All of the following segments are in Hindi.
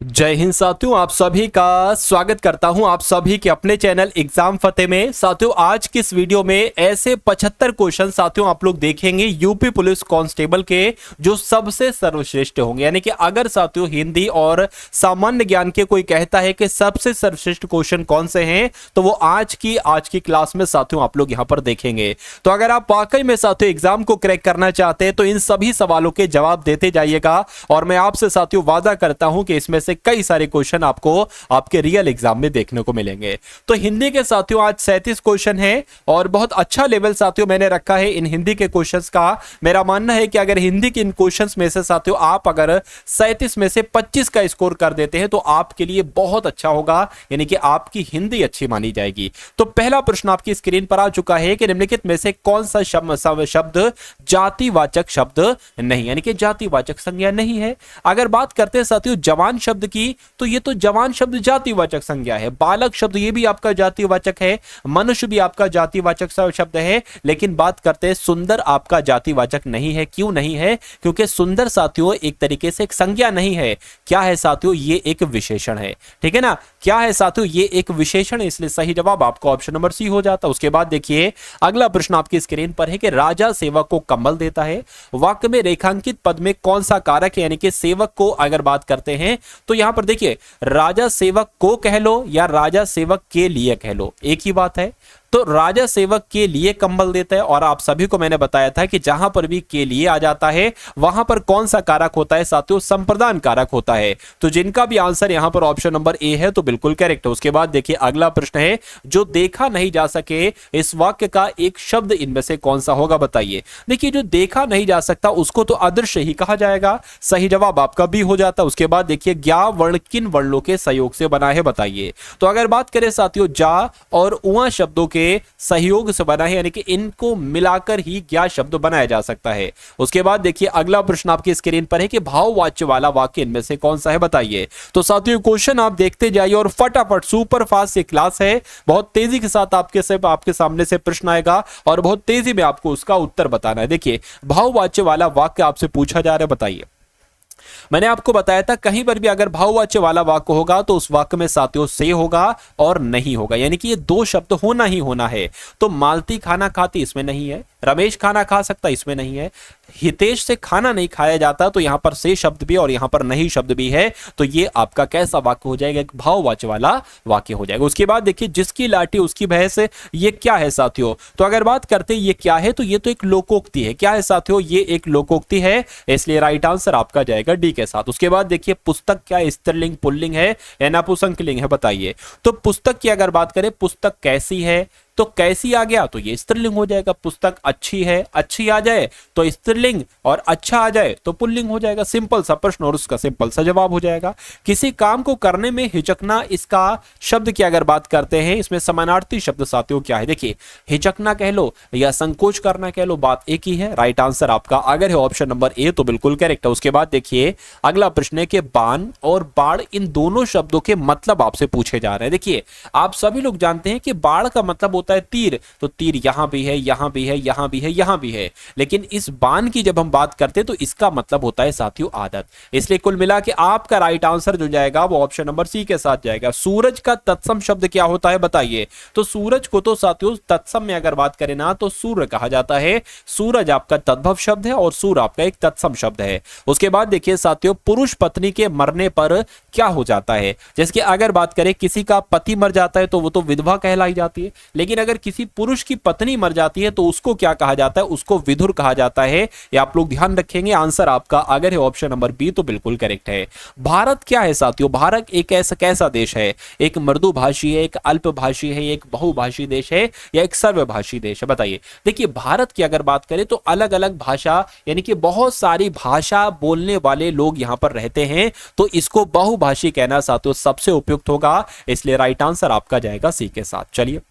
जय हिंद साथियों, आप सभी का स्वागत करता हूं आप सभी के अपने चैनल एग्जाम फतेह में। साथियों, आज की इस वीडियो में ऐसे 75 क्वेश्चन साथियों आप लोग देखेंगे यूपी पुलिस कांस्टेबल के, जो सबसे सर्वश्रेष्ठ होंगे। यानी कि अगर साथियों हिंदी और सामान्य ज्ञान के कोई कहता है कि सबसे सर्वश्रेष्ठ क्वेश्चन कौन से हैं, तो वो आज की क्लास में साथियों आप लोग यहां पर देखेंगे। तो अगर आप वाकई में साथियों एग्जाम को क्रैक करना चाहते हैं तो इन सभी सवालों के जवाब देते जाइएगा, और मैं आपसे साथियों वादा करता हूं कि इसमें से कई सारे क्वेश्चन आपको आपके रियल एग्जाम में देखने को मिलेंगे। तो हिंदी के साथियों आज 37 क्वेश्चन है और बहुत अच्छा लेवल साथियों मैंने रखा है इन हिंदी के क्वेश्चंस का। मेरा मानना है कि अगर हिंदी के इन क्वेश्चंस में से साथियों आप अगर 37 में से 25 का स्कोर कर देते हैं तो आपके लिए बहुत अच्छा होगा, यानी कि आपकी हिंदी अच्छी मानी जाएगी। तो पहला प्रश्न आपकी स्क्रीन पर आ चुका है कि निम्नलिखित में से कौन सा शब्द जातिवाचक शब्द नहीं, यानी कि जातिवाचक संज्ञा नहीं है। अगर बात करते हैं साथियों जवान शब्द की, तो ये तो जवान शब्द जातिवाचक संज्ञा है। बालक शब्द ये भी आपका जातिवाचक है, मनुष्य भी आपका जातिवाचक शब्द है। लेकिन बात करते हैं सुंदर आपका जातिवाचक नहीं है। क्यों नहीं है? क्योंकि सुंदर साथियों एक तरीके से एक संज्ञा नहीं है। क्या है साथियों? ये एक विशेषण है। ठीक है ना? क्या है साथियों? ये एक विशेषण है, इसलिए सही जवाब आपको ऑप्शन नंबर सी हो जाता है। उसके बाद देखिए अगला प्रश्न आपकी स्क्रीन पर है कि राजा सेवक को कंबल देता है। वाक्य में रेखांकित पद में कौन सा कारक है, यानी कि सेवक को अगर बात करते हैं तो यहां पर देखिए राजा सेवक को कह लो या राजा सेवक के लिए कह लो, एक ही बात है। तो राजा सेवक के लिए कंबल देता है, और आप सभी को मैंने बताया था कि जहां पर भी के लिए आ जाता है वहां पर कौन सा कारक होता है साथियों? संप्रदान कारक होता है। तो जिनका भी आंसर यहां पर ऑप्शन नंबर ए है तो बिल्कुल करेक्ट है। उसके बाद देखिए अगला प्रश्न है जो देखा नहीं जा सके, इस वाक्य का एक शब्द इनमें से कौन सा होगा बताइए। देखिए जो देखा नहीं जा सकता उसको तो अदृश्य ही कहा जाएगा, सही जवाब आपका बी हो जाता है। उसके बाद देखिए ज्ञा वर्ण किन वर्णों के सहयोग से बना है बताइए। तो अगर बात करें साथियों जा और उआ शब्दों के सहयोग से बना है, यानी कि इनको मिलाकर ही ज्ञा शब्द बनाया जा सकता है। उसके बाद देखिए अगला प्रश्न आपकी स्क्रीन पर है कि भाववाच्य वाला वाक्य इनमें से कौन सा है बताइए। तो साथियों क्वेश्चन आप देखते जाइए और फटाफट सुपर फास्ट ये क्लास है, बहुत तेजी के साथ आपके सामने से प्रश्न आएगा और बहुत तेजी में आपको उसका उत्तर बताना है। देखिए भाववाच्य वाला वाक्य आपसे पूछा जा रहा है, बताइए। मैंने आपको बताया था कहीं पर भी अगर भाववाच्य वाला वाक्य होगा तो उस वाक्य में साथियों से होगा और नहीं होगा, यानी कि ये दो शब्द होना ही होना है। तो मालती खाना खाती इसमें नहीं है, रमेश खाना खा सकता इसमें नहीं है, हितेश से खाना नहीं खाया जाता तो यहां पर से शब्द भी और यहां पर नहीं शब्द भी है। तो ये आपका कैसा वाक्य हो जाएगा? एक भाववाच्य वाला वाक्य हो जाएगा। उसके बाद देखिए जिसकी लाठी उसकी भैंस, ये क्या है साथियों? तो अगर बात करते हैं ये क्या है, तो ये तो एक लोकोक्ति है। क्या है साथियों? ये एक लोकोक्ति है, इसलिए राइट आंसर आपका जाएगा डी के साथ। उसके बाद देखिए पुस्तक क्या स्त्रीलिंग पुल्लिंग है या नपुंसकलिंग है बताइए। तो पुस्तक की अगर बात करें, पुस्तक कैसी है, तो कैसी आ गया तो ये स्त्रीलिंग हो जाएगा। पुस्तक अच्छी है, अच्छी आ जाए तो स्त्रीलिंग, और अच्छा आ जाए तो पुल्लिंग हो जाएगा। सिंपल सा प्रश्न और उसका सिंपल सा जवाब हो जाएगा। किसी काम को करने में हिचकना, इसका शब्द की अगर बात करते हैं इसमें समानार्थी शब्द साथियों क्या है? देखिए हिचकना कह लो या संकोच करना कह लो, बात एक ही है। राइट आंसर आपका अगर है ऑप्शन नंबर ए तो बिल्कुल करेक्ट है। उसके बाद देखिए अगला प्रश्न है कि बाण और बाढ़ इन दोनों शब्दों के मतलब आपसे पूछे जा रहे हैं। देखिए आप सभी लोग जानते हैं कि बाढ़ का मतलब होता है तीर, तो तीर यहां भी है, यहां भी है, यहां भी है, यहां भी है। लेकिन इस बाण की जब हम बात करते हैं तो इसका मतलब होता है साथियों आदत। इसलिए कुल मिला के आपका राइट आंसर जो जाएगा वो ऑप्शन नंबर सी के साथ जाएगा। सूरज का तत्सम शब्द क्या होता है बताइए। तो सूरज को तो साथियों तत्सम में अगर बात करें ना तो सूर्य कहा जाता है। सूरज आपका तद्भव शब्द है और सूर्य आपका एक तत्सम शब्द है। उसके बाद देखिए साथियों पुरुष पत्नी के मरने पर क्या हो जाता है। जैसे कि अगर बात करें किसी का पति मर जाता है तो वो तो विधवा कहलाई जाती है, लेकिन अगर किसी पुरुष की पत्नी मर जाती है तो उसको क्या कहा जाता है? उसको विधुर कहा जाता है। ये आप लोग ध्यान रखेंगे। आंसर आपका अगर है ऑप्शन नंबर बी तो बिल्कुल करेक्ट है। भारत क्या है साथियों? भारत एक ऐसा कैसा देश है? एक मृदुभाषी है, एक अल्पभाषी है, एक बहुभाषी देश है या एक सर्वभाषी देश है बताइए। देखिए भारत की अगर बात करें तो अलग अलग भाषा, यानी कि बहुत सारी भाषा बोलने वाले लोग यहां पर रहते हैं, तो इसको बहुभाषी कहना साथियों सबसे उपयुक्त होगा। इसलिए राइट आंसर आपका जाएगा सी के साथ। चलिए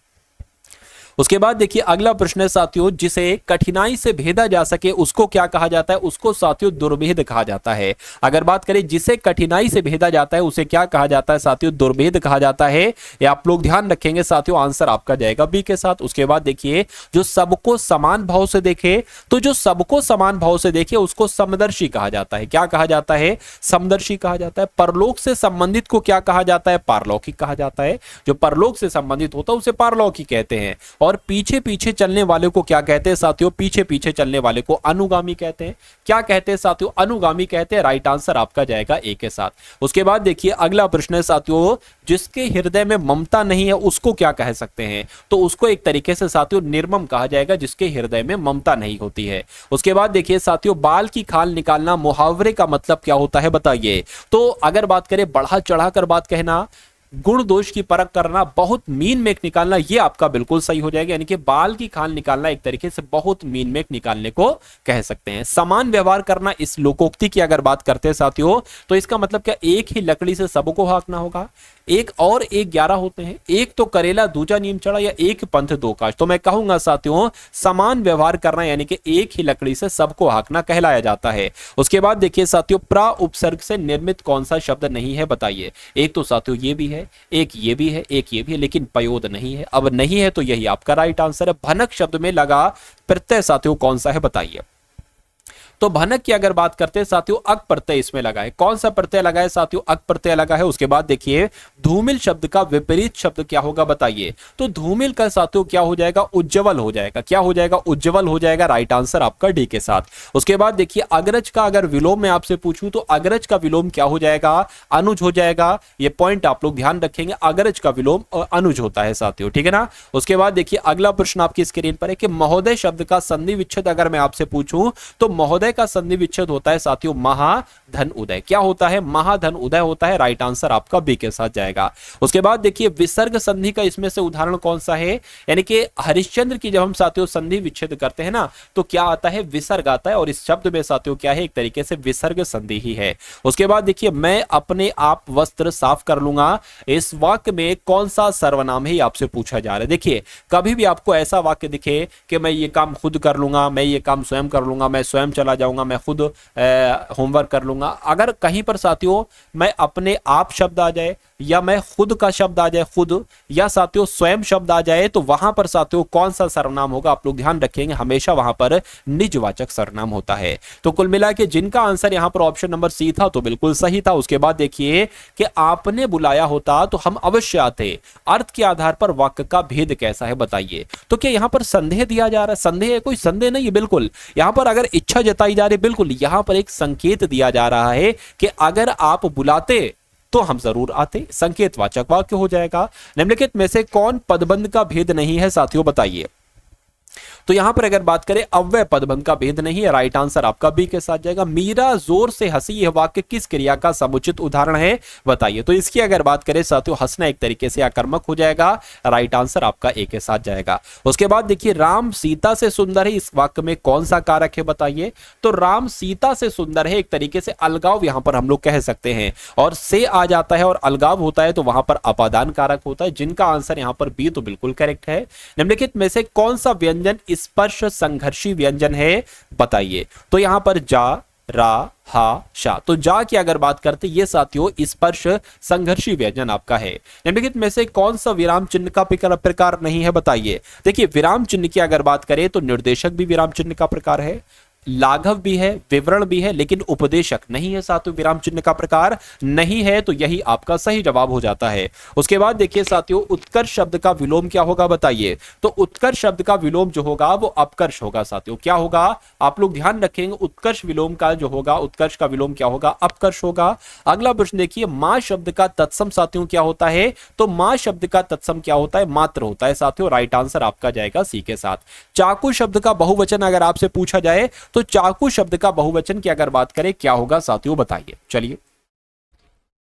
उसके बाद देखिए अगला प्रश्न है साथियों, जिसे कठिनाई से भेदा जा सके उसको क्या कहा जाता है? उसको साथियों दुर्भेद कहा जाता है। अगर बात करें जिसे कठिनाई से भेदा जाता है उसे क्या कहा जाता है साथियों? दुर्भेद कहा जाता है। ये आप लोग ध्यान रखेंगे साथियों, आंसर आपका जाएगा बी के साथ। उसके बाद देखिए जो सबको समान भाव से देखे, तो जो सबको समान भाव से देखे उसको समदर्शी कहा जाता है। क्या कहा जाता है? समदर्शी कहा जाता है। परलोक से संबंधित को क्या कहा जाता है? पारलौकिक कहा जाता है। जो परलोक से संबंधित होता है उसे पारलौकिक कहते हैं। और पीछे पीछे चलने वाले को क्या कहते हैं साथियों? पीछे पीछे चलने वाले को अनुगामी कहते हैं। क्या कहते हैं साथियों? अनुगामी कहते हैं। राइट आंसर आपका जाएगा ए के साथ। उसके बाद देखिए अगला प्रश्न है साथियों, जिसके हृदय में ममता नहीं है उसको क्या कह सकते हैं? तो उसको एक तरीके से साथियों निर्मम कहा जाएगा, जिसके हृदय में ममता नहीं होती है। उसके बाद देखिए साथियों, बाल की खाल निकालना मुहावरे का मतलब क्या होता है बताइए? तो अगर बात करें बढ़ा चढ़ाकर बात कहना, गुण दोष की परख करना, बहुत मीन मेक निकालना, ये आपका बिल्कुल सही हो जाएगा। यानी कि बाल की खाल निकालना एक तरीके से बहुत मीन मेक निकालने को कह सकते हैं। समान व्यवहार करना, इस लोकोक्ति की अगर बात करते हैं साथियों, तो इसका मतलब क्या? एक ही लकड़ी से सबको हाँकना होगा। एक और एक 11 होते हैं, एक तो करेला दूजा नीम चढ़ा, या एक पंथ दो काज। तो मैं कहूंगा साथियों समान व्यवहार करना यानी कि एक ही लकड़ी से सबको हाँकना कहलाया जाता है। उसके बाद देखिए साथियों, प्रा उपसर्ग से निर्मित कौन सा शब्द नहीं है बताइए? एक तो साथियों ये भी है, एक ये भी है, एक ये भी है, लेकिन पयोद नहीं है। अब नहीं है तो यही आपका राइट आंसर है। भनक शब्द में लगा प्रत्यय साथियों कौन सा है बताइए? तो भनक की अगर बात करते हैं साथियों, अक प्रत्यय इसमें लगा है। कौन सा प्रत्यय लगा है साथियों? अक प्रत्यय लगा है। उसके बाद देखिए धूमिल शब्द का विपरीत शब्द क्या होगा बताइए? तो धूमिल का साथियों क्या हो जाएगा? उज्जवल हो जाएगा। क्या हो जाएगा? उज्जवल हो जाएगा। राइट आंसर आपका डी के साथ। उसके बाद देखिए अग्रज का अगर विलोम में आपसे पूछूं तो अग्रज का विलोम क्या हो जाएगा? अनुज हो जाएगा। ये पॉइंट आप लोग ध्यान रखेंगे, अग्रज का विलोम अनुज होता है साथियों, ठीक है ना। उसके बाद देखिए अगला प्रश्न आपकी स्क्रीन पर है कि महोदय शब्द का संधि विच्छेद अगर मैं आपसे पूछूं तो महोदय का संधि विच्छेद होता है साथियों महाधन उदय। क्या होता है? महाधन उदय होता है। राइट आंसर आपका बी के साथ जाएगा। उसके बाद देखिए विसर्ग संधि का इसमें से उदाहरण कौन सा है? यानी कि हरिश्चंद्र की जब हम साथियों संधि विच्छेद करते हैं ना, तो क्या आता है? विसर्ग आता है। और इस शब्द में साथियों क्या है? एक तरीके से विसर्ग संधि ही है। उसके बाद देखिए मैं अपने आप वस्त्र साफ कर लूंगा, इस वाक्य में कौन सा सर्वनाम है? आपसे पूछा जा रहा है। देखिए कभी भी आपको ऐसा वाक्य दिखे कि मैं ये काम खुद कर लूंगा, मैं ये काम स्वयं कर लूंगा, मैं स्वयं चला जाऊंगा, मैं खुद होमवर्क कर लूंगा, अगर कहीं पर साथियों मैं अपने आप शब्द आ जाए या मैं खुद का शब्द आ जाए, खुद, या साथियों स्वयं शब्द आ जाए, तो वहां पर साथियों कौन सा सर्वनाम होगा? आप लोग ध्यान रखेंगे, हमेशा वहां पर निजवाचक सर्वनाम होता है। तो कुल मिला के जिनका आंसर यहां पर ऑप्शन नंबर सी था तो बिल्कुल सही था। उसके बाद देखिए कि आपने बुलाया होता तो हम अवश्य आते, अर्थ के आधार पर वाक्य का भेद कैसा है बताइए? तो क्या यहां पर संदेह दिया जा रहा है? संदेह है? कोई संदेह नहीं है, बिल्कुल। यहां पर अगर इच्छा जताई जा रही, बिल्कुल यहां पर एक संकेत दिया जा रहा है कि अगर आप बुलाते तो हम जरूर आते। संकेतवाचक वाक्य हो जाएगा। निम्नलिखित में से कौन पदबंध का भेद नहीं है साथियों बताइए? तो यहां पर अगर बात करें अव्यय पदबंध का भेद नहीं है। राइट आंसर आपका बी के साथ जाएगा। मीरा जोर से हंसी, यह वाक्य किस क्रिया का समुचित उदाहरण है बताइए? तो इसकी अगर बात करें साथियों, हंसना एक तरीके से आकर्मक हो जाएगा। राइट आंसर आपका ए के साथ जाएगा। उसके बाद देखिए राम सीता से सुंदर है, इस वाक्य में कौन सा कारक है बताइए? तो राम सीता से सुंदर है एक तरीके से अलगाव यहां पर हम लोग कह सकते हैं, और से आ जाता है और अलगाव होता है तो वहां पर अपादान कारक होता है, जिनका आंसर यहां पर बी तो बिल्कुल करेक्ट है। निम्नलिखित में से कौन सा व्यंजन स्पर्श संघर्षी व्यंजन है बताइए? तो यहां पर जा, रा, हा, शा। तो जा की अगर बात करते ये साथियों स्पर्श संघर्षी व्यंजन आपका है। निम्नलिखित में से कौन सा विराम चिन्ह का प्रकार नहीं है बताइए? देखिए विराम चिन्ह की अगर बात करें तो निर्देशक भी विराम चिन्ह का प्रकार है, लाघव भी है, विवरण भी है, लेकिन उपदेशक नहीं है साथियों, विराम चिन्ह का प्रकार नहीं है। तो यही आपका सही जवाब हो जाता है। उसके बाद देखिए साथियों उत्कर्ष शब्द का विलोम क्या होगा बताइए? तो उत्कर्ष शब्द का विलोम जो होगा वो अपकर्ष होगा साथियों। क्या होगा? आप लोग ध्यान रखेंगे, उत्कर्ष विलोम का जो होगा, उत्कर्ष का विलोम क्या होगा? अपकर्ष होगा। अगला प्रश्न देखिए मां शब्द का तत्सम साथियों क्या होता है? तो मां शब्द का तत्सम क्या होता है? मात्र होता है साथियों। राइट आंसर आपका जाएगा सी के साथ। चाकू शब्द का बहुवचन अगर आपसे पूछा जाए तो चाकू शब्द का बहुवचन की अगर बात करें क्या होगा साथियों बताइए? चलिए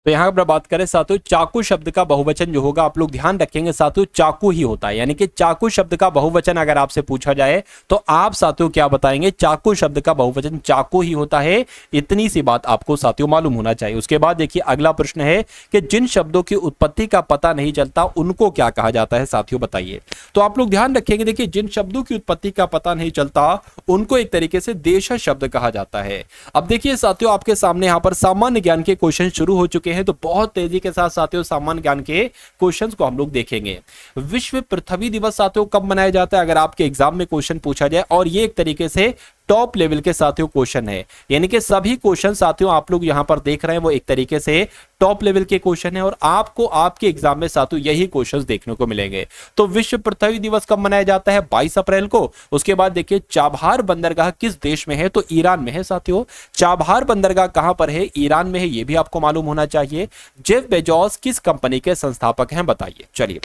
तो यहाँ पर बात करें साथियों, चाकू शब्द का बहुवचन जो होगा आप लोग ध्यान रखेंगे साथियों, चाकू ही होता है। यानी कि चाकू शब्द का बहुवचन अगर आपसे पूछा जाए तो आप साथियों क्या बताएंगे, चाकू शब्द का बहुवचन चाकू ही होता है। इतनी सी बात आपको साथियों मालूम होना चाहिए। उसके बाद देखिए अगला प्रश्न है कि जिन शब्दों की उत्पत्ति का पता नहीं चलता उनको क्या कहा जाता है साथियों, बताइए। तो आप लोग ध्यान रखेंगे, देखिए जिन शब्दों की उत्पत्ति का पता नहीं चलता उनको एक तरीके से देशज शब्द कहा जाता है। अब देखिए साथियों, आपके सामने यहाँ पर सामान्य ज्ञान के क्वेश्चन शुरू हो चुके हैं, तो बहुत तेजी के साथ साथियों सामान्य ज्ञान के क्वेश्चंस को हम लोग देखेंगे। विश्व पृथ्वी दिवस साथियों कब मनाया जाता है, अगर आपके एग्जाम में क्वेश्चन पूछा जाए, और ये एक तरीके से टॉप लेवल के साथियों क्वेश्चन है। यानी कि सभी क्वेश्चन साथियों आप लोग यहां पर देख रहे हैं वो एक तरीके से टॉप लेवल के क्वेश्चन है, और आपको आपके एग्जाम में साथियों यही क्वेश्चंस देखने को मिलेंगे। तो विश्व पृथ्वी दिवस कब मनाया जाता है, 22 अप्रैल को। उसके बाद देखिए चाबहार बंदरगाह किस देश में है, तो ईरान में है साथियों। चाबहार बंदरगाह कहां पर है, ईरान में है, यह भी आपको मालूम होना चाहिए। जेफ बेजोस किस कंपनी के संस्थापक हैं, बताइए। चलिए,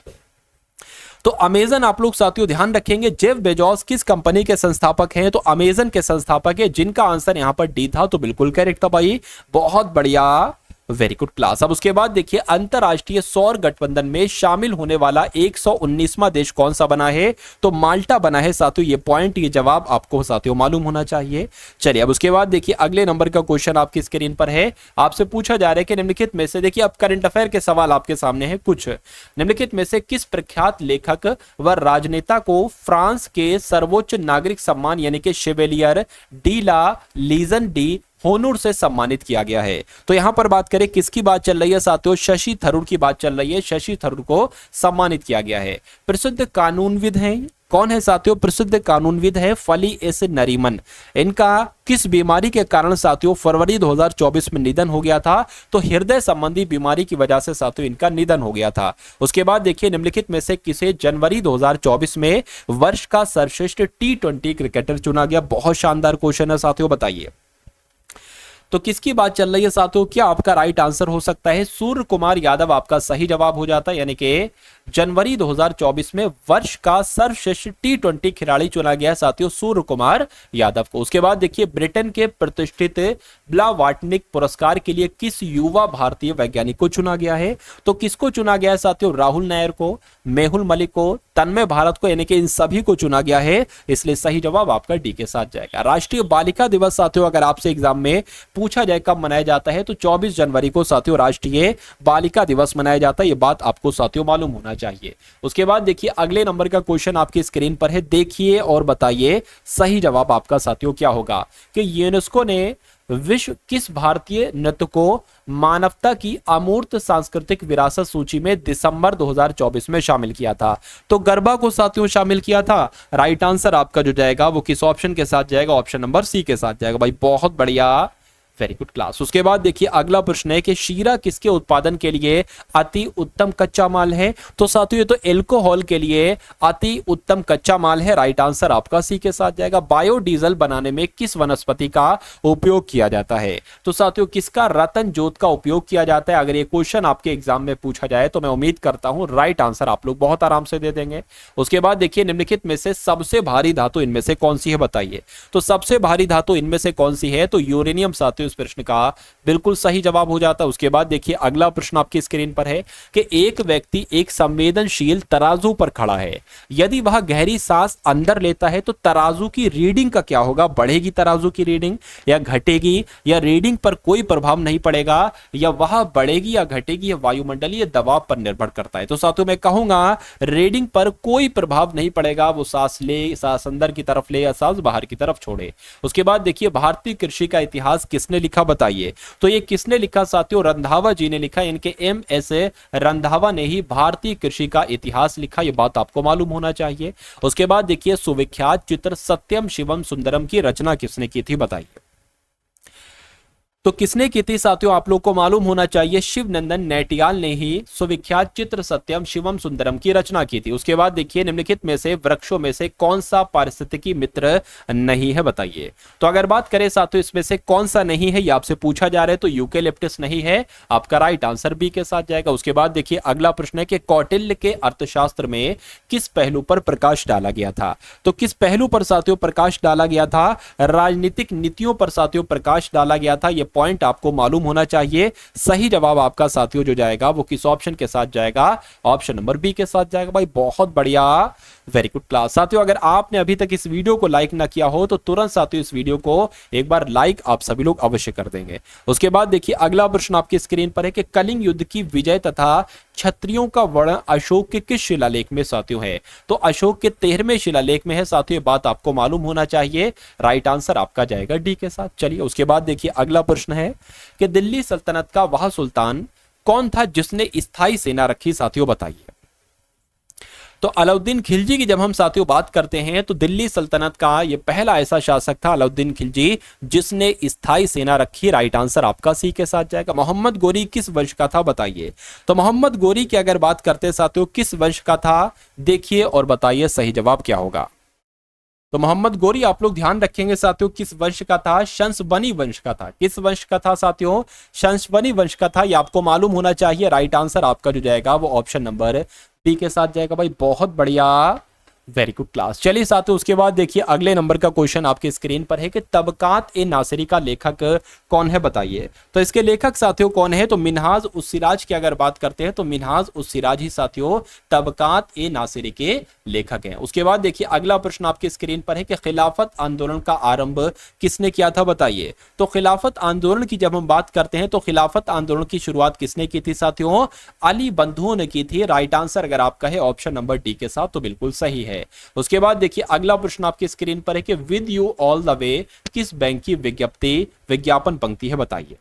तो अमेजन आप लोग साथियों ध्यान रखेंगे, जेफ बेजोस किस कंपनी के संस्थापक हैं, तो अमेजन के संस्थापक है, जिनका आंसर यहां पर डी था, तो बिल्कुल करेक्ट था भाई, बहुत बढ़िया, वेरी गुड क्लास। अब उसके बाद देखिए अंतरराष्ट्रीय सौर गठबंधन में शामिल होने वाला 119वां देश कौन सा बना है, तो माल्टा बना है साथियों। ये पॉइंट, ये जवाब आपको साथियों मालूम होना चाहिए। चलिए, अब उसके बाद देखिए अगले नंबर का क्वेश्चन आपकी स्क्रीन पर है। आपसे पूछा जा रहा है कि निम्नलिखित में से, देखिए अब करंट अफेयर के सवाल आपके सामने है कुछ, निम्नलिखित में से किस प्रख्यात लेखक व राजनेता को फ्रांस के सर्वोच्च नागरिक सम्मान यानी कि शेवेलियर डी ला लीजन डी होनूर से सम्मानित किया गया है। तो यहां पर बात करें किसकी बात चल रही है साथियों, शशि थरूर की बात चल रही है। शशि थरूर को सम्मानित किया गया है। प्रसिद्ध कानूनविद हैं, कौन है साथियों, प्रसिद्ध कानूनविद है फली एस नरीमन। इनका किस बीमारी के कारण साथियों फरवरी 2024 में निधन हो गया था, तो हृदय संबंधी बीमारी की वजह से साथियों इनका निधन हो गया था। उसके बाद देखिए निम्नलिखित में से किसे जनवरी 2024 में वर्ष का सर्वश्रेष्ठ T20 क्रिकेटर चुना गया। बहुत शानदार क्वेश्चन है साथियों, बताइए। तो किसकी बात चल रही है साथियों, क्या आपका राइट आंसर हो सकता है सूर्य कुमार यादव, आपका सही जवाब हो जाता है। यानी कि जनवरी 2024 में वर्ष का सर्वश्रेष्ठ T20 खिलाड़ी चुना गया साथियों सूर्य कुमार यादव को। उसके बाद देखिए ब्रिटेन के प्रतिष्ठित ब्लावाटनिक पुरस्कार के लिए किस युवा भारतीय वैज्ञानिक को चुना गया है, तो किसको चुना गया है साथियों, राहुल नायर को, मेहुल मलिक को, तन्मय भारत को, यानी कि इन सभी को चुना गया है। इसलिए सही जवाब आपका डी के साथ जाएगा। राष्ट्रीय बालिका दिवस साथियों अगर आपसे एग्जाम में पूछा जाए कब मनाया जाता है, तो 24 जनवरी को साथियों राष्ट्रीय बालिका दिवस मनाया जाता है। यह बात आपको साथियों मालूम होना चाहिए। उसके बाद देखिए अगले नंबर का क्वेश्चन आपकी स्क्रीन पर है, देखिए और बताइए सही जवाब आपका साथियों क्या होगा कि यूनेस्को ने विश्व किस भारतीय नृत्य को मानवता की अमूर्त सांस्कृतिक विरासत सूची में दिसंबर 2024 में शामिल किया था, तो गरबा को साथियों शामिल किया था। राइट आंसर आपका जो जाएगा वो किस ऑप्शन के साथ जाएगा, ऑप्शन नंबर सी के साथ जाएगा भाई, बहुत बढ़िया, वेरी गुड क्लास। उसके बाद देखिए अगला प्रश्न है कि शीरा किसके उत्पादन के लिए अति उत्तम कच्चा माल है, तो साथियों ये तो एल्कोहल के लिए अति उत्तम कच्चा माल है। राइट आंसर आपका सी के साथ जाएगा। बायोडीजल बनाने में किस वनस्पति का उपयोग किया जाता है, तो साथियों किसका, रतन जोत का उपयोग किया जाता है। अगर ये क्वेश्चन आपके एग्जाम में पूछा जाए तो मैं उम्मीद करता हूं राइट आंसर आप लोग बहुत आराम से दे देंगे। उसके बाद देखिए निम्नलिखित में से सबसे भारी धातु इनमें से कौन सी है, बताइए। तो सबसे भारी धातु इनमें से कौन सी है, तो यूरेनियम साथियों इस प्रश्न का बिल्कुल सही जवाब हो जाता है। उसके बाद देखिए अगला प्रश्न आपकी स्क्रीन पर है कि एक व्यक्ति एक संवेदनशील तराजू पर खड़ा है, यदि वह गहरी सांस अंदर लेता है तो तराजू की रीडिंग का क्या होगा, बढ़ेगी तराजू की रीडिंग या घटेगी, या रीडिंग पर कोई प्रभाव नहीं पड़ेगा, या वह बढ़ेगी या घटेगी, या वायुमंडलीय दबाव पर निर्भर करता है। तो साथियों मैं कहूंगा रीडिंग पर कोई प्रभाव नहीं पड़ेगा, वो सांस ले, सांस अंदर की तरफ ले या सांस बाहर की तरफ छोड़े। उसके बाद देखिए भारतीय कृषि का इतिहास किसने लिखा, बताइए। तो ये किसने लिखा साथियों, रंधावा जी ने लिखा, इनके MS रंधावा ने ही भारतीय कृषि का इतिहास लिखा। ये बात आपको मालूम होना चाहिए। उसके बाद देखिए सुविख्यात चित्र सत्यम शिवम सुंदरम की रचना किसने की थी, बताइए। तो किसने की थी साथियों, आप लोग को मालूम होना चाहिए, शिवनंदन नैटियाल ने ही सुविख्यात चित्र सत्यम शिवम सुंदरम की रचना की थी। उसके बाद देखिए निम्नलिखित में से वृक्षों में से कौन सा पारिस्थितिकी मित्र नहीं है, बताइए। तो अगर बात करें साथियों इसमें से कौन सा नहीं है, ये आपसे पूछा जा रहा है, तो यूकेलिप्टस नहीं है, आपका राइट आंसर बी के साथ जाएगा। उसके बाद देखिए अगला प्रश्न है कि कौटिल्य के अर्थशास्त्र में किस पहलू पर प्रकाश डाला गया था, तो किस पहलू पर साथियों प्रकाश डाला गया था, राजनीतिक नीतियों पर साथियों प्रकाश डाला गया था। यह पॉइंट आपको मालूम होना चाहिए। सही जवाब आपका साथियों जो जाएगा वो किस ऑप्शन के साथ जाएगा, ऑप्शन नंबर बी के साथ जाएगा। भाई बहुत बढ़िया, वेरी गुड क्लास। साथियों अगर आपने अभी तक इस वीडियो को लाइक ना किया हो तो तुरंत साथियों इस वीडियो को एक बार लाइक आप सभी लोग अवश्य कर देंगे। उसके बाद देखिए अगला प्रश्न आपकी स्क्रीन पर है कि कलिंग युद्ध की विजय तथा क्षत्रियों का वर्णन अशोक के किस शिलालेख में साथियों है? तो अशोक के 13वें शिलालेख में है साथियों, बात आपको मालूम होना चाहिए। राइट आंसर आपका जाएगा डी के साथ। चलिए उसके बाद देखिए अगला प्रश्न है कि दिल्ली सल्तनत का वह सुल्तान कौन था जिसने स्थायी सेना रखी साथियों, बताइए। तो अलाउद्दीन खिलजी की जब हम साथियों बात करते हैं तो दिल्ली सल्तनत का ये पहला ऐसा शासक था अलाउद्दीन खिलजी जिसने स्थायी सेना रखी। राइट आंसर आपका सी के साथ जाएगा। मोहम्मद गोरी किस वंश का था, बताइए। तो मोहम्मद गोरी की अगर बात करते हैं साथियों किस वंश का था, देखिए और बताइए सही जवाब क्या होगा। तो मोहम्मद गोरी आप लोग ध्यान रखेंगे साथियों किस वंश का था, शंसबनी वंश का था। किस वंश का था साथियों, शंसबनी वंश का था, ये आपको मालूम होना चाहिए। राइट आंसर आपका जो जाएगा वो ऑप्शन नंबर बी के साथ जाएगा। भाई बहुत बढ़िया, वेरी गुड क्लास। चलिए साथियों उसके बाद देखिए अगले नंबर का क्वेश्चन आपके स्क्रीन पर है कि तबकात ए नासिरी का लेखक कौन है, बताइए। तो इसके लेखक साथियों कौन है, तो मिनहाज उस सिराज की अगर बात करते हैं तो मिनहाज उस सिराज ही साथियों तबकात ए नासिरी के लेखक हैं। उसके बाद देखिए अगला प्रश्न आपके स्क्रीन पर है कि खिलाफत आंदोलन का आरंभ किसने किया था, बताइए। तो खिलाफत आंदोलन की जब हम बात करते हैं तो खिलाफत आंदोलन की शुरुआत किसने की थी साथियों, अली बंधुओं ने की थी। राइट आंसर अगर आपका है ऑप्शन नंबर डी के साथ तो बिल्कुल सही है। उसके बाद देखिए अगला प्रश्न आपकी स्क्रीन पर है कि with you all the way किस बैंक की विज्ञापन पंक्ति है, बताइए।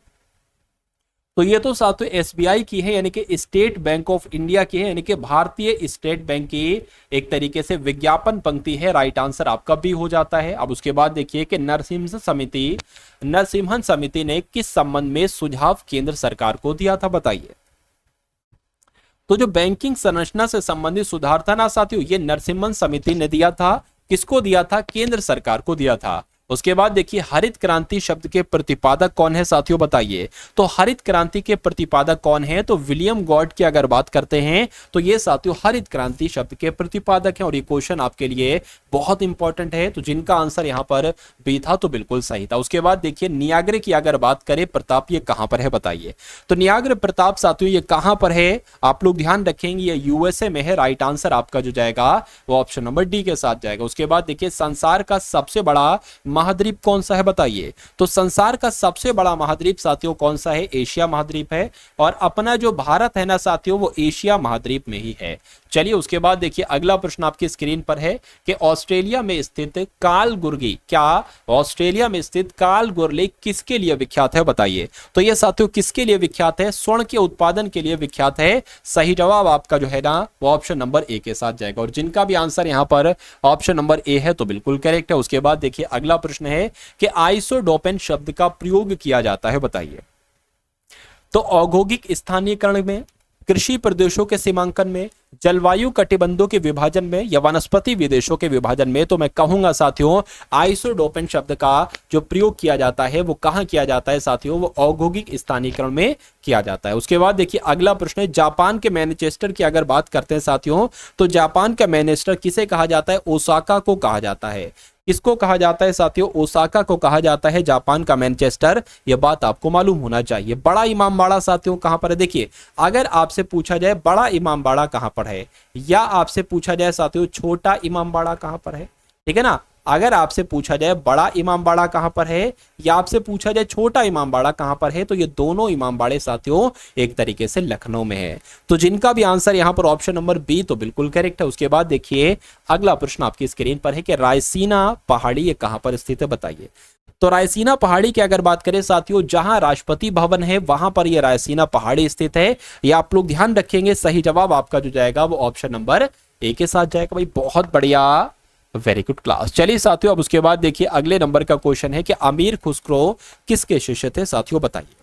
तो ये तो साथियों एसबीआई की है, यानी कि स्टेट बैंक ऑफ इंडिया की है, यानी कि भारतीय स्टेट बैंक की एक तरीके से विज्ञापन पंक्ति है। राइट आंसर आपका भी हो जाता है। अब उसके बाद देखिए कि नरसिम्हन समिति ने किस संबंध में सुझाव केंद्र सरकार को दिया था, बताइए। तो जो बैंकिंग संरचना से संबंधित सुधार था ना साथियों, ये नरसिम्हन समिति ने दिया था। किसको दिया था, केंद्र सरकार को दिया था। उसके बाद देखिए हरित क्रांति शब्द के प्रतिपादक कौन है साथियों, बताइए। तो हरित क्रांति के प्रतिपादक कौन है, तो विलियम गॉड की अगर बात करते हैं तो ये साथियों हरित क्रांति शब्द के प्रतिपादक हैं। और ये क्वेश्चन आपके लिए बहुत इंपॉर्टेंट है, तो जिनका आंसर यहाँ पर बी था तो बिल्कुल सही था। उसके बाद देखिए नियाग्रा की अगर बात करें प्रताप, ये कहां पर है, बताइए। तो नियाग्रा प्रताप साथियों ये कहां पर है, आप लोग ध्यान रखेंगे, ये यूएसए में है। राइट आंसर आपका जो जाएगा वो ऑप्शन नंबर डी के साथ जाएगा। उसके बाद देखिए संसार का सबसे बड़ा महाद्वीप कौन सा है, बताइए। तो संसार का सबसे बड़ा महाद्वीप साथियों कौन सा है, एशिया महाद्वीप है। और अपना जो भारत है ना साथियों वो एशिया महाद्वीप में ही है। चलिए उसके बाद देखिए अगला प्रश्न आपकी स्क्रीन पर है कि ऑस्ट्रेलिया में स्थित कालगुर्गी, क्या ऑस्ट्रेलिया में स्थित कालगुर लेक किसके लिए विख्यात है, बताइए। तो ये साथियों किसके लिए विख्यात है, स्वर्ण के उत्पादन के लिए विख्यात है। सही जवाब आपका जो है ना वो ऑप्शन नंबर ए के साथ जाएगा। और जिनका भी आंसर यहाँ पर ऑप्शन नंबर ए है तो बिल्कुल करेक्ट है। उसके बाद देखिए अगला प्रश्न है कि आइसोडोपेन शब्द का प्रयोग किया जाता है, बताइए। तो औद्योगिक स्थानीयकरण में, कृषि प्रदेशों के सीमांकन में, जलवायु कटिबंधों के विभाजन में या वनस्पति विदेशों के विभाजन में, तो मैं कहूंगा साथियों आइसोडोपेन शब्द का जो प्रयोग किया जाता है वो कहां किया जाता है साथियों, वो औद्योगिक स्थानीयकरण में किया जाता है। उसके बाद देखिए अगला प्रश्न है जापान के मैनचेस्टर की अगर बात करते हैं साथियों, तो जापान का मैनचेस्टर किसे कहा जाता है, ओसाका को कहा जाता है। किसको कहा जाता है साथियों, ओसाका को कहा जाता है जापान का मैनचेस्टर। यह बात आपको मालूम होना चाहिए। बड़ा इमामबाड़ा साथियों कहां पर है, देखिए अगर आपसे पूछा जाए बड़ा इमामबाड़ा कहां पर है या आपसे पूछा जाए साथियों छोटा इमामबाड़ा कहां पर है, ठीक है ना। अगर आपसे पूछा जाए बड़ा इमामबाड़ा कहां पर है या आपसे पूछा जाए छोटा इमामबाड़ा कहां पर है, तो ये दोनों इमामबाड़े साथियों एक तरीके से लखनऊ में है। तो जिनका भी आंसर यहां पर ऑप्शन नंबर बी तो बिल्कुल करेक्ट है। उसके बाद देखिए अगला प्रश्न आपकी स्क्रीन पर है कि रायसीना पहाड़ी ये कहां पर स्थित है, बताइए। तो रायसीना पहाड़ी की अगर बात करें साथियों, जहां राष्ट्रपति भवन है वहां पर यह रायसीना पहाड़ी स्थित है। ये आप लोग ध्यान रखेंगे। सही जवाब आपका जो जाएगा वो ऑप्शन नंबर ए के साथ जाएगा। भाई बहुत बढ़िया, वेरी गुड क्लास। चलिए साथियों अब उसके बाद देखिए अगले नंबर का क्वेश्चन है कि अमीर खुसरो किसके शिष्य थे साथियों, बताइए।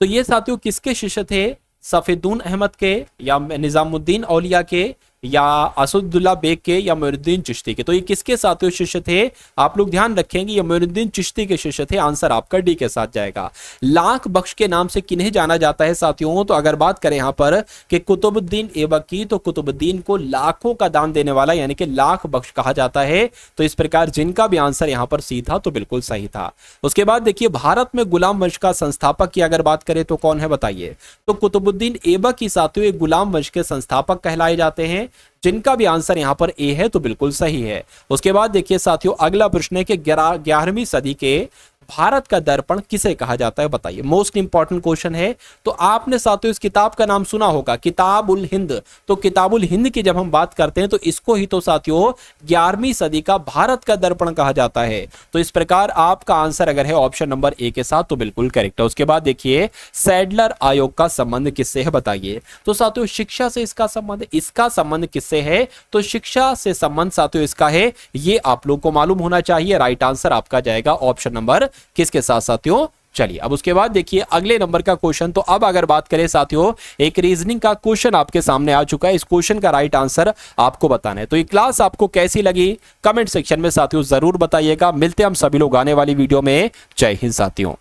तो ये साथियों किसके शिष्य थे, सफेदुन अहमद के या निजामुद्दीन औलिया के या असदुल्ला बेग के या मोइनुद्दीन चिश्ती के? तो ये किसके साथियों शिष्य थे? आप लोग ध्यान रखेंगे ये मोइनुद्दीन चिश्ती के शिष्य थे। आंसर आपका डी के साथ जाएगा। लाख बख्श के नाम से किन्हें जाना जाता है साथियों? तो अगर बात करें यहां पर कि कुतुबुद्दीन ऐबक की, तो कुतुबुद्दीन को लाखों का दान देने वाला यानी कि लाख बख्श कहा जाता है। तो इस प्रकार जिनका भी आंसर यहां पर सी था तो बिल्कुल सही था। उसके बाद देखिए भारत में गुलाम वंश का संस्थापक की अगर बात करें तो कौन है बताइए? तो कुतुबुद्दीन ऐबक ही साथियों गुलाम वंश के संस्थापक कहलाए जाते हैं। जिनका भी आंसर यहां पर ए है तो बिल्कुल सही है। उसके बाद देखिए साथियों अगला प्रश्न है कि 11वीं सदी के भारत का दर्पण किसे कहा जाता है बताइए? मोस्ट इंपॉर्टेंट क्वेश्चन है। तो आपने साथियों इस किताब का नाम सुना होगा, किताबुल हिंद। तो किताबुल हिंद की जब हम बात करते हैं तो इसको ही तो साथियों 11वीं सदी का भारत का दर्पण कहा जाता है। तो इस प्रकार आपका आंसर अगर है ऑप्शन नंबर ए के साथ तो बिल्कुल करेक्ट है। उसके बाद देखिए सैडलर आयोग का संबंध किससे है बताइए? तो साथियों शिक्षा से इसका संबंध, इसका संबंध किससे है? तो शिक्षा से संबंध साथियों इसका है, ये आप लोग को मालूम होना चाहिए। राइट आंसर आपका जाएगा ऑप्शन नंबर किसके साथ साथियों? चलिए अब उसके बाद देखिए अगले नंबर का क्वेश्चन। तो अब अगर बात करें साथियों एक रीजनिंग का क्वेश्चन आपके सामने आ चुका है। इस क्वेश्चन का राइट आंसर आपको बताना है। तो ये क्लास आपको कैसी लगी कमेंट सेक्शन में साथियों जरूर बताइएगा। मिलते हैं हम सभी लोग आने वाली वीडियो में। जय हिंद साथियों।